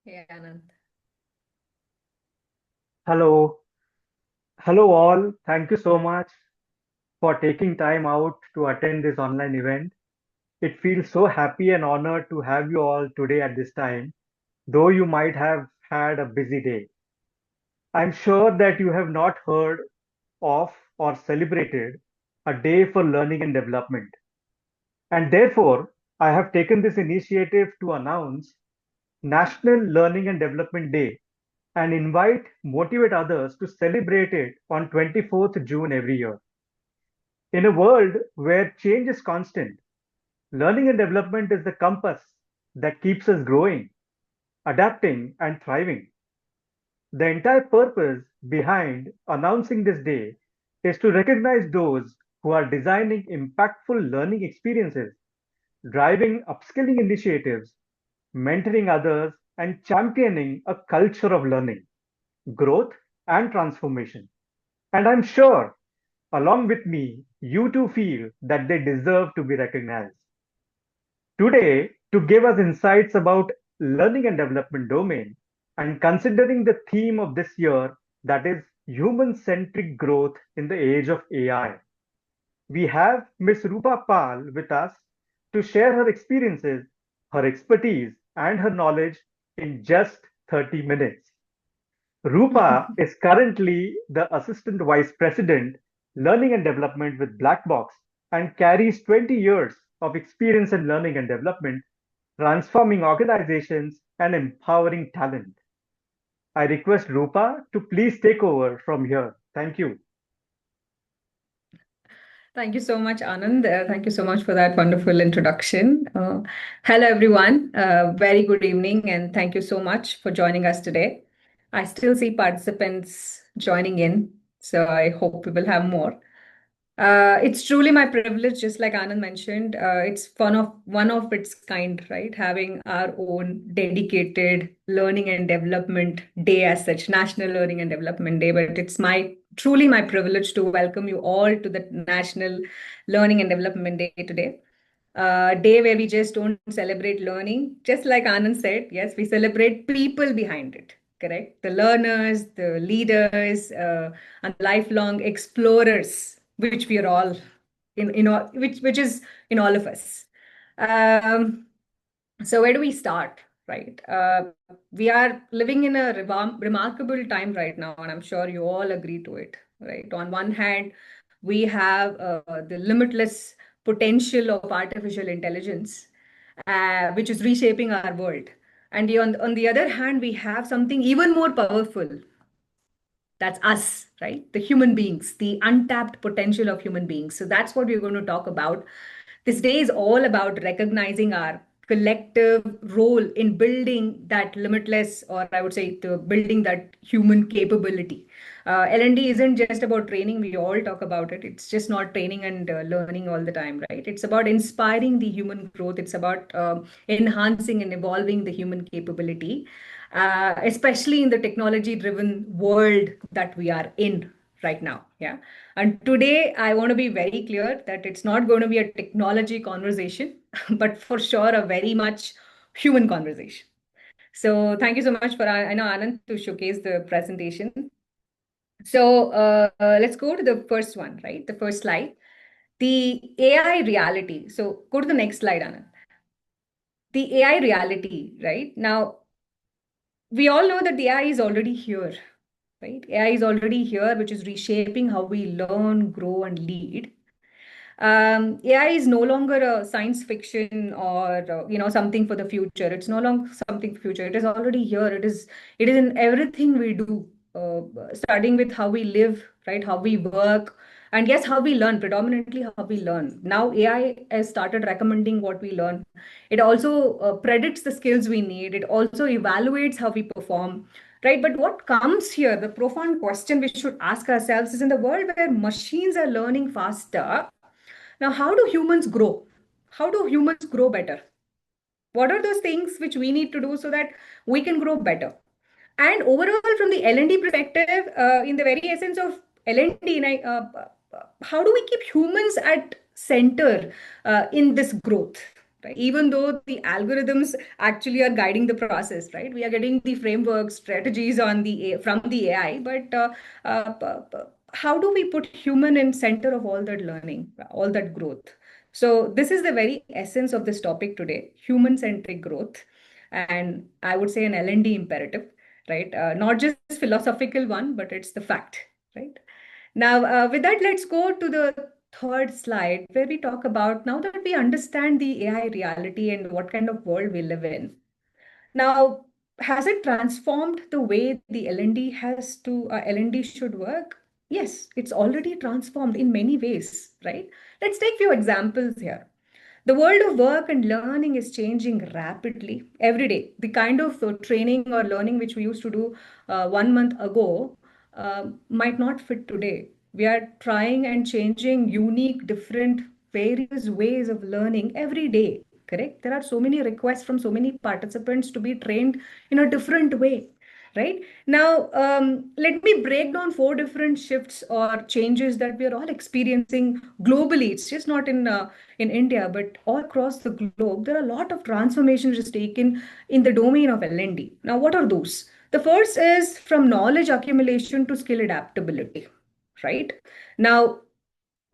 Hey, Anand. Hello, hello all. Thank you so much for taking time out to attend this online event. It feels so happy and honored to have you all today at this time, though you might have had a busy day. I'm sure that you have not heard of or celebrated a day for learning and development. And therefore, I have taken this initiative to announce National Learning and Development Day and motivate others to celebrate it on 24th June every year. In a world where change is constant, learning and development is the compass that keeps us growing, adapting, and thriving. The entire purpose behind announcing this day is to recognize those who are designing impactful learning experiences, driving upskilling initiatives, mentoring others, and championing a culture of learning, growth, and transformation. And I'm sure, along with me, you too feel that they deserve to be recognized. Today, to give us insights about learning and development domain and considering the theme of this year, that is human-centric growth in the age of AI, we have Ms. Roopa Pal with us to share her experiences, her expertise, and her knowledge in just 30 minutes. Rupa is currently the Assistant Vice President, Learning and Development with Blackbox and carries 20 years of experience in learning and development, transforming organizations and empowering talent. I request Rupa to please take over from here. Thank you. Thank you so much, Anand. Thank you so much for that wonderful introduction. Hello, everyone. Very good evening, and thank you so much for joining us today. I still see participants joining in, so I hope we will have more. It's truly my privilege, just like Anand mentioned. It's one of its kind, right? Having our own dedicated learning and development day as such, National Learning and Development Day. But it's my truly my privilege to welcome you all to the National Learning and Development Day today. Day where we just don't celebrate learning, just like Anand said. Yes, we celebrate people behind it. Correct, the learners, the leaders, and lifelong explorers, which we are all in all, which is in all of us. Um, so where do we start, right? We are living in a remarkable time right now, and I'm sure you all agree to it, right? On one hand, we have the limitless potential of artificial intelligence, which is reshaping our world. And on the other hand, we have something even more powerful. That's us, right? The human beings, the untapped potential of human beings. So that's what we're going to talk about. This day is all about recognizing our collective role in building that limitless, or I would say, the building that human capability. L&D isn't just about training. We all talk about it. It's just not training and learning all the time, right? It's about inspiring the human growth. It's about enhancing and evolving the human capability, especially in the technology driven world that we are in right now. Yeah. And today I want to be very clear that it's not going to be a technology conversation, but for sure a very much human conversation. So thank you so much for I know Anand to showcase the presentation. So let's go to the first one, right? The first slide, the AI reality. So go to the next slide, Anand. The AI reality, right? Now we all know that the AI is already here, right? AI is already here, which is reshaping how we learn, grow, and lead. AI is no longer a science fiction or something for the future. It's no longer something for future. It is already here. It is in everything we do, starting with how we live, right? How we work, and yes, how we learn. Predominantly, how we learn. Now, AI has started recommending what we learn. It also predicts the skills we need. It also evaluates how we perform. Right, but what comes here, the profound question we should ask ourselves is, in the world where machines are learning faster, now, how do humans grow? How do humans grow better? What are those things which we need to do so that we can grow better? And overall, from the L&D perspective, in the very essence of L&D, how do we keep humans at center in this growth? right? Even though the algorithms actually are guiding the process, right? We are getting the framework strategies from the AI, but how do we put human in center of all that learning, all that growth? So this is the very essence of this topic today: human-centric growth, and I would say an L&D imperative, right? Not just philosophical one, but it's the fact, right? Now, with that, let's go to the third slide where we talk about, now that we understand the AI reality and what kind of world we live in. Now, has it transformed the way the L&D should work? Yes, it's already transformed in many ways, right? Let's take few examples here. The world of work and learning is changing rapidly every day. The kind of training or learning which we used to do 1 month ago might not fit today. We are trying and changing unique, different, various ways of learning every day. Correct? There are so many requests from so many participants to be trained in a different way. Right now, let me break down four different shifts or changes that we are all experiencing globally. It's just not in India, but all across the globe. There are a lot of transformations just taken in the domain of L&D. Now, what are those? The first is from knowledge accumulation to skill adaptability, right? Now,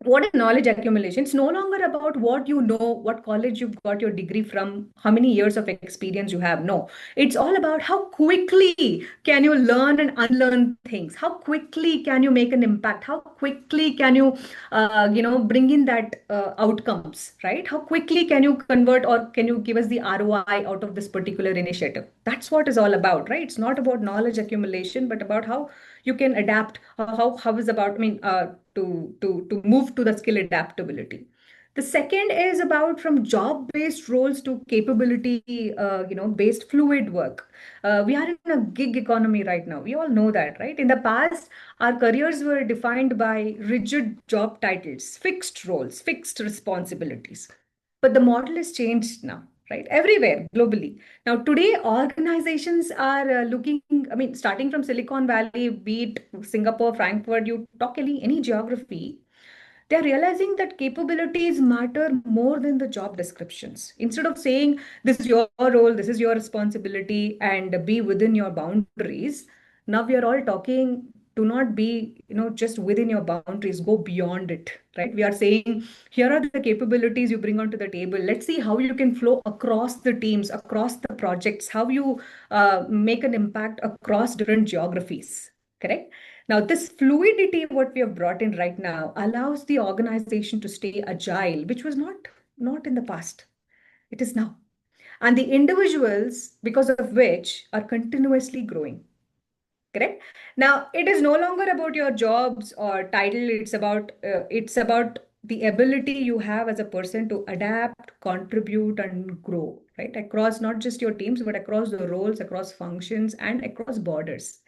what is knowledge accumulation? It's no longer about what you know, what college you've got your degree from, how many years of experience you have. No, it's all about how quickly can you learn and unlearn things. How quickly can you make an impact? How quickly can you, bring in that outcomes, right? How quickly can you convert, or can you give us the ROI out of this particular initiative? That's what it's all about, right? It's not about knowledge accumulation, but about how you can adapt. How is about, to move to the skill adaptability. The second is about from job based roles to capability based fluid work. We are in a gig economy right now. We all know that, right? In the past, our careers were defined by rigid job titles, fixed roles, fixed responsibilities. But the model is changed now, right? Everywhere globally. Now, today, organizations are looking, starting from Silicon Valley, be it Singapore, Frankfurt, you talk any geography, they're realizing that capabilities matter more than the job descriptions. Instead of saying, this is your role, this is your responsibility, and be within your boundaries, now we are all talking, do not be, just within your boundaries, go beyond it, right? We are saying, here are the capabilities you bring onto the table. Let's see how you can flow across the teams, across the projects, how you make an impact across different geographies, correct? Now, this fluidity, what we have brought in right now, allows the organization to stay agile, which was not in the past. It is now. And the individuals, because of which, are continuously growing. Correct? Now, it is no longer about your jobs or title. It's about the ability you have as a person to adapt, contribute, and grow, right? Across not just your teams, but across the roles, across functions, and across borders.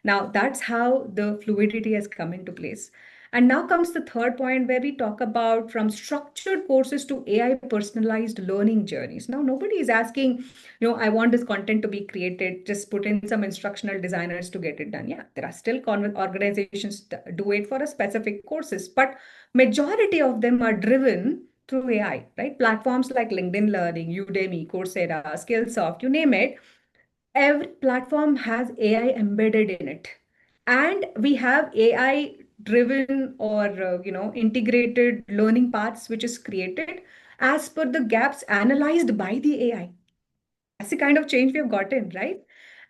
Now, that's how the fluidity has come into place. And now comes the third point where we talk about from structured courses to AI personalized learning journeys. Now, nobody is asking, I want this content to be created, just put in some instructional designers to get it done. Yeah, there are still organizations that do it for a specific courses, but majority of them are driven through AI, right? Platforms like LinkedIn Learning, Udemy, Coursera, Skillsoft, you name it, every platform has AI embedded in it. And we have AI driven or integrated learning paths which is created as per the gaps analyzed by the AI. That's the kind of change we have gotten, right?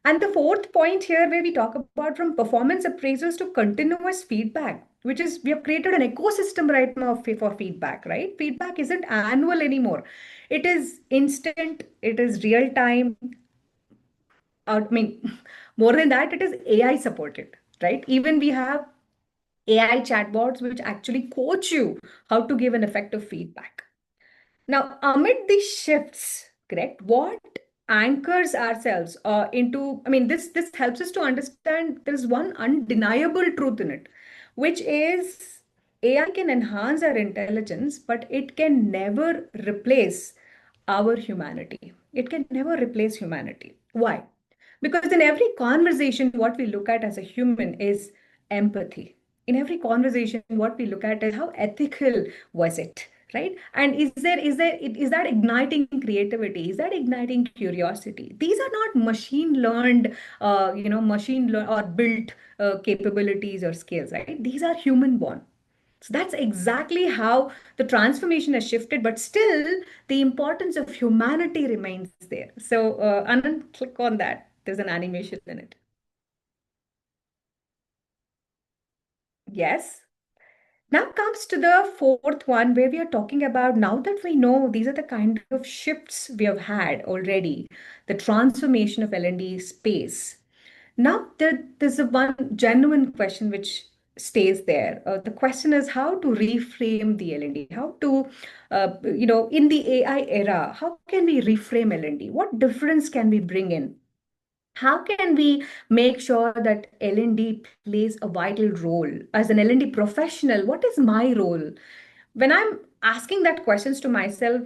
And the fourth point here, where we talk about from performance appraisals to continuous feedback, which is we have created an ecosystem right now for feedback, right? Feedback isn't annual anymore. It is instant, it is real time, more than that, it is AI supported, right? Even we have AI chatbots which actually coach you how to give an effective feedback. Now, amid these shifts, correct, what anchors ourselves into, this helps us to understand there is one undeniable truth in it, which is AI can enhance our intelligence, but it can never replace our humanity. It can never replace humanity. Why? Because in every conversation, what we look at as a human is empathy. In every conversation, what we look at is how ethical was it, right? And is that igniting creativity? Is that igniting curiosity? These are not machine learned, machine learned or built capabilities or skills, right? These are human born. So that's exactly how the transformation has shifted, but still the importance of humanity remains there. So, Anand, click on that. There's an animation in it. Yes. Now comes to the fourth one where we are talking about, now that we know these are the kind of shifts we have had already, the transformation of L&D space. Now there's a one genuine question which stays there. The question is how to reframe the L&D, how to, in the AI era, how can we reframe L&D? What difference can we bring in? How can we make sure that L&D plays a vital role? As an L&D professional, what is my role? When I'm asking that questions to myself,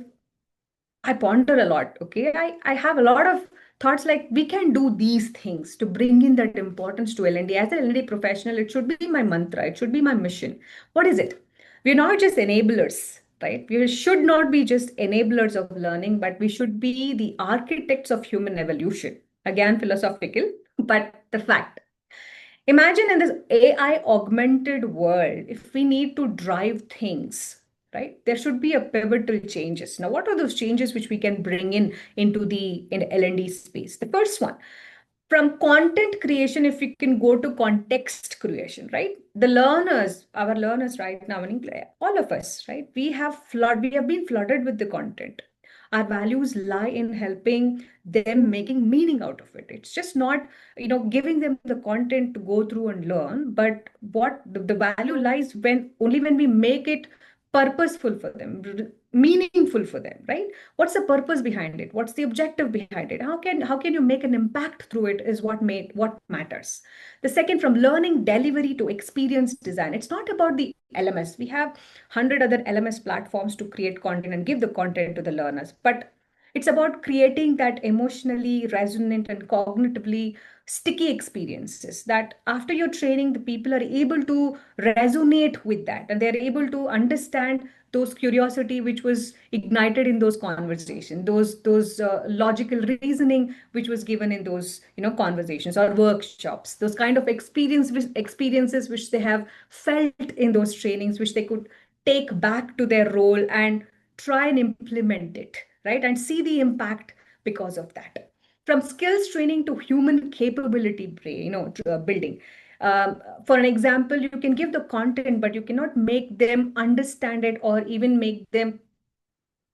I ponder a lot. Okay. I have a lot of thoughts like we can do these things to bring in that importance to L&D. As an L&D professional, it should be my mantra, it should be my mission. What is it? We're not just enablers, right? We should not be just enablers of learning, but we should be the architects of human evolution. Again, philosophical, but the fact. Imagine in this AI augmented world, if we need to drive things, right? There should be a pivotal changes. Now, what are those changes which we can bring into the in L&D space? The first one, from content creation, if we can go to context creation, right? The learners, our learners right now, all of us, right? We have been flooded with the content. Our values lie in helping them making meaning out of it. It's just not, giving them the content to go through and learn, but what the value lies when we make it purposeful for them, meaningful for them, right? What's the purpose behind it? What's the objective behind it? How can you make an impact through it is what matters. The second, from learning delivery to experience design, it's not about the LMS. We have 100 other LMS platforms to create content and give the content to the learners, but it's about creating that emotionally resonant and cognitively sticky experiences that after your training the people are able to resonate with that and they're able to understand those curiosity which was ignited in those conversations, those logical reasoning which was given in those conversations or workshops, those kind of experiences which they have felt in those trainings, which they could take back to their role and try and implement it, right, and see the impact because of that. From skills training to human capability building. For an example, you can give the content, but you cannot make them understand it or even make them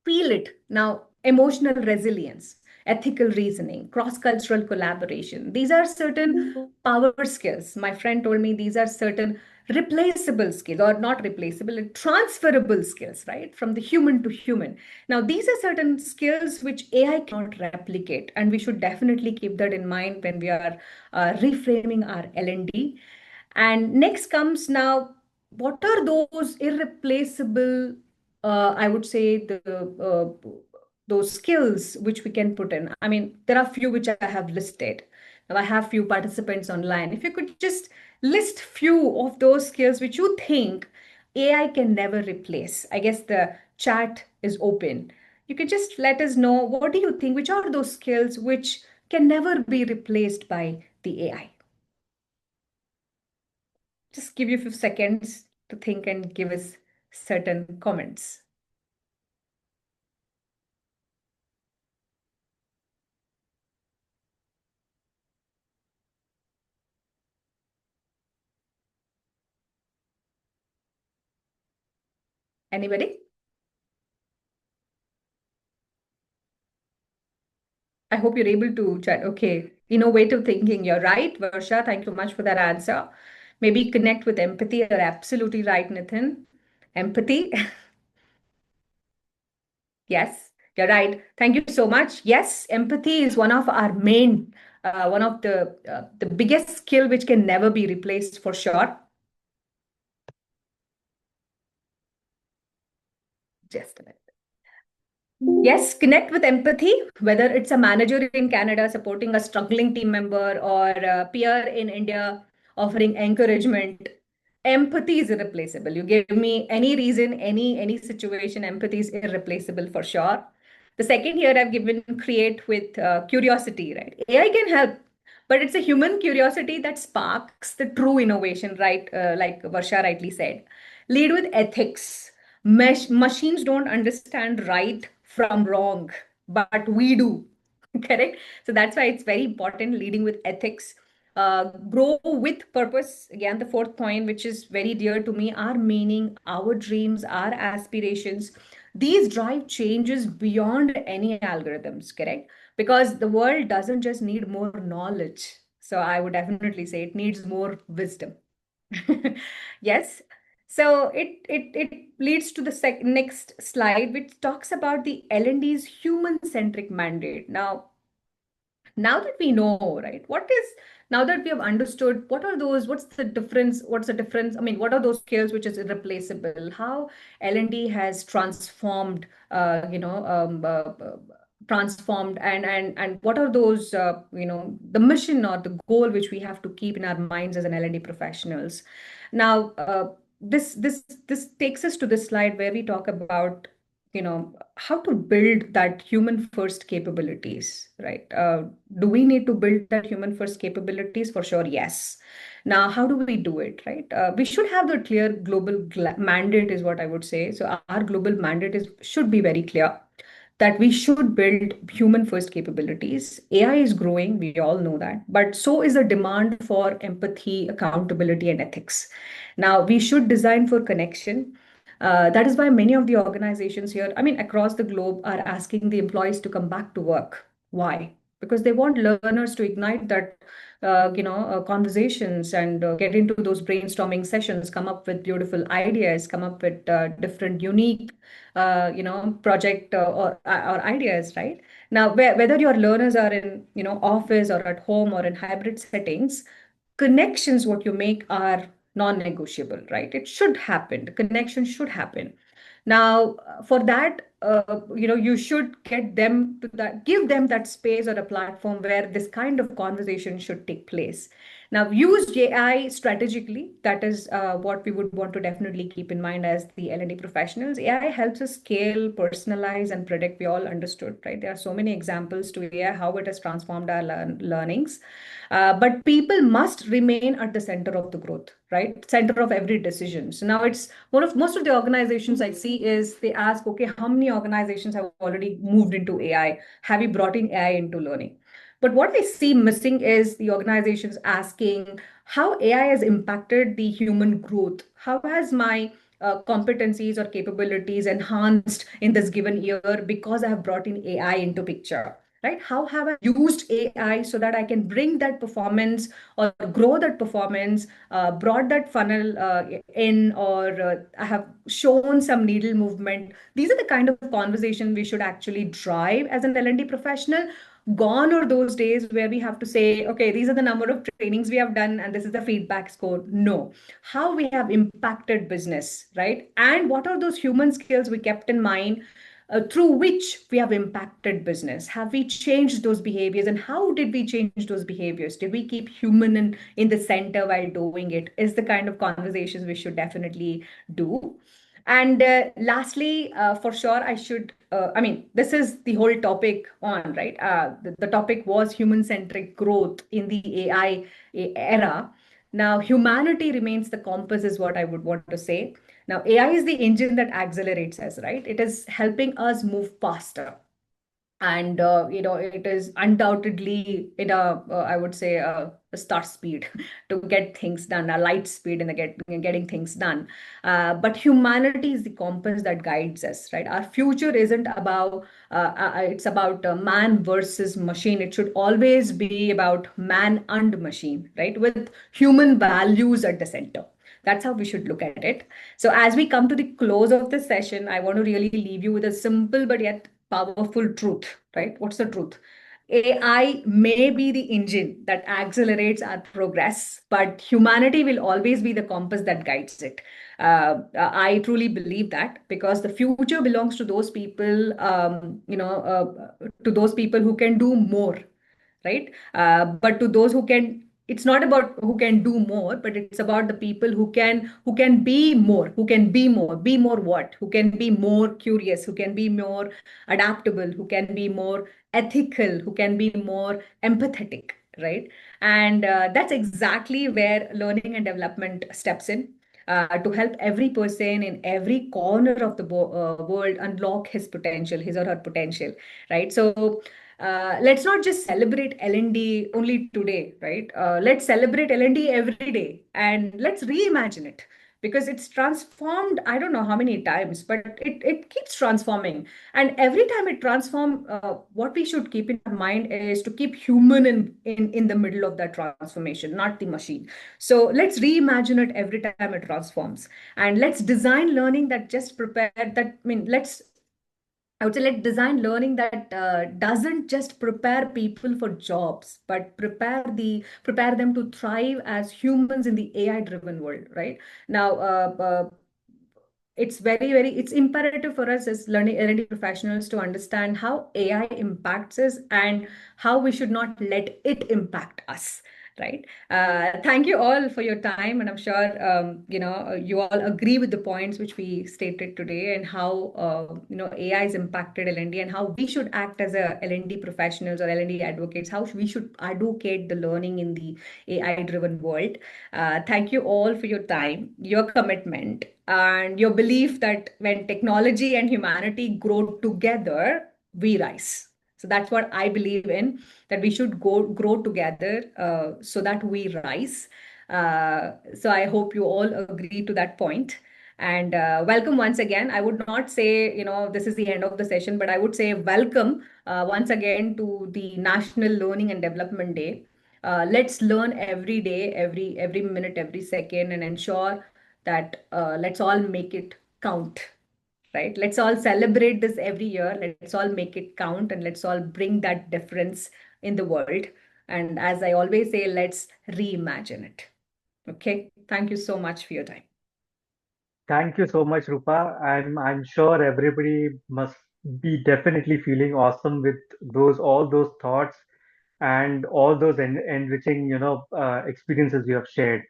feel it. Now, emotional resilience, ethical reasoning, cross cultural collaboration. These are certain power skills. My friend told me these are certain replaceable skills, or not replaceable, transferable skills, right? From the human to human. Now, these are certain skills which AI cannot replicate, and we should definitely keep that in mind when we are reframing our L&D. And next comes now, what are those irreplaceable, I would say, those skills which we can put in? I mean, there are few which I have listed. Now, I have few participants online. If you could just list few of those skills which you think AI can never replace. I guess the chat is open. You can just let us know, what do you think? Which are those skills which can never be replaced by the AI? Just give you a few seconds to think and give us certain comments. Anybody? I hope you're able to chat. Okay. Innovative thinking. You're right, Varsha. Thank you much for that answer. Maybe connect with empathy. You're absolutely right, Nathan. Empathy. Yes, you're right. Thank you so much. Yes, empathy is one of our main, one of the biggest skill which can never be replaced for sure. Just a minute. Yes, connect with empathy, whether it's a manager in Canada supporting a struggling team member or a peer in India offering encouragement. empathy is irreplaceable. You give me any reason, any situation, empathy is irreplaceable for sure. The second here I've given create with curiosity, right? AI can help, but it's a human curiosity that sparks the true innovation, right? Like Varsha rightly said. Lead with ethics. Machines don't understand right from wrong, but we do. Correct. So that's why it's very important leading with ethics. Grow with purpose. Again, the fourth point, which is very dear to me, our meaning, our dreams, our aspirations. These drive changes beyond any algorithms, correct? Because the world doesn't just need more knowledge. So I would definitely say it needs more wisdom. Yes. So it leads to the next slide, which talks about the L&D's human-centric mandate. Now that we know, right, now that we have understood what are those, what's the difference, I mean, what are those skills which is irreplaceable, how L&D has transformed, transformed, and what are those, the mission or the goal which we have to keep in our minds as an L&D professionals. Now, this takes us to this slide where we talk about how to build that human first capabilities, right? Do we need to build that human first capabilities? For sure, yes. Now, how do we do it, right? We should have the clear global mandate is what I would say. So our global mandate is should be very clear that we should build human first capabilities. AI is growing, we all know that, but so is the demand for empathy, accountability, and ethics. Now, we should design for connection. That is why many of the organizations here, I mean, across the globe, are asking the employees to come back to work. Why? Because they want learners to ignite that, conversations and get into those brainstorming sessions, come up with beautiful ideas, come up with different, unique, project or ideas, right? Now, whether your learners are in, office or at home or in hybrid settings, connections what you make are non-negotiable, right? It should happen. The connection should happen. Now, for that, you should get them to that, give them that space or a platform where this kind of conversation should take place. Now, use AI strategically. That is what we would want to definitely keep in mind as the L&D professionals. AI helps us scale, personalize, and predict. We all understood, right? There are so many examples to AI, how it has transformed our learnings. But people must remain at the center of the growth, right? Center of every decision. So now it's one of most of the organizations I see is they ask, okay, how many organizations have already moved into AI? Have you brought in AI into learning? But what I see missing is the organizations asking how AI has impacted the human growth. How has my competencies or capabilities enhanced in this given year because I have brought in AI into picture? Right? How have I used AI so that I can bring that performance or grow that performance, brought that funnel in, or I have shown some needle movement. These are the kind of conversation we should actually drive as an L&D professional. Gone are those days where we have to say, okay, these are the number of trainings we have done and this is the feedback score. No, how we have impacted business, right? And what are those human skills we kept in mind through which we have impacted business? Have we changed those behaviors, and how did we change those behaviors? Did we keep human in the center while doing it? Is the kind of conversations we should definitely do. And lastly, for sure, I mean, this is the whole topic on, right? The topic was human-centric growth in the AI era. Now, humanity remains the compass, is what I would want to say. Now, AI is the engine that accelerates us, right? It is helping us move faster. And, it is undoubtedly in I would say, a start speed to get things done, a light speed in the getting things done. But humanity is the compass that guides us, right? Our future isn't about, it's about man versus machine. It should always be about man and machine, right? With human values at the center. That's how we should look at it. So as we come to the close of this session, I want to really leave you with a simple but yet powerful truth, right? What's the truth? AI may be the engine that accelerates our progress, but humanity will always be the compass that guides it. I truly believe that because the future belongs to those people, to those people who can do more, right? But to those who can it's not about who can do more, but it's about the people who can be more, be more what, who can be more curious, who can be more adaptable, who can be more ethical, who can be more empathetic, right? And that's exactly where learning and development steps in, to help every person in every corner of the world unlock his potential, his or her potential, right? So let's not just celebrate L&D only today, right? Let's celebrate L&D every day, and let's reimagine it, because it's transformed, I don't know how many times, but it keeps transforming. And every time it transforms, what we should keep in our mind is to keep human in the middle of that transformation, not the machine. So let's reimagine it every time it transforms. And let's design learning that just prepare that, I mean, I would say let's design learning that doesn't just prepare people for jobs, but prepare them to thrive as humans in the AI driven world, right? Now, it's it's imperative for us as learning L&D professionals to understand how AI impacts us and how we should not let it impact us, right? Thank you all for your time, and I'm sure you all agree with the points which we stated today, and how AI has impacted L&D, and how we should act as a L&D professionals or L&D advocates, how we should advocate the learning in the AI driven world. Thank you all for your time, your commitment, and your belief that when technology and humanity grow together, we rise. So that's what I believe in, that we should grow together, so that we rise. So I hope you all agree to that point. And welcome once again. I would not say, this is the end of the session, but I would say welcome once again to the National Learning and Development Day. Let's learn every day, every minute, every second, and ensure that let's all make it count, right? Let's all celebrate this every year. Let's all make it count, and let's all bring that difference in the world. And as I always say, let's reimagine it. Okay. Thank you so much for your time. Thank you so much, Rupa. I'm sure everybody must be definitely feeling awesome with all those thoughts and all those enriching, experiences you have shared.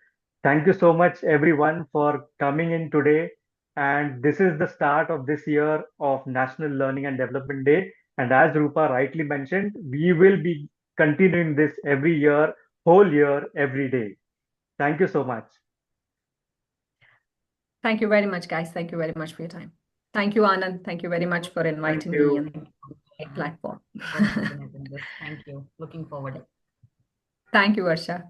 Thank you so much, everyone, for coming in today. And this is the start of this year of National Learning and Development Day. And as Rupa rightly mentioned, we will be continuing this every year, whole year, every day. Thank you so much. Thank you very much, guys. Thank you very much for your time. Thank you, Anand. Thank you very much for Thank inviting me you. on the platform. Participating in this. Thank you. Looking forward. Thank you, Varsha.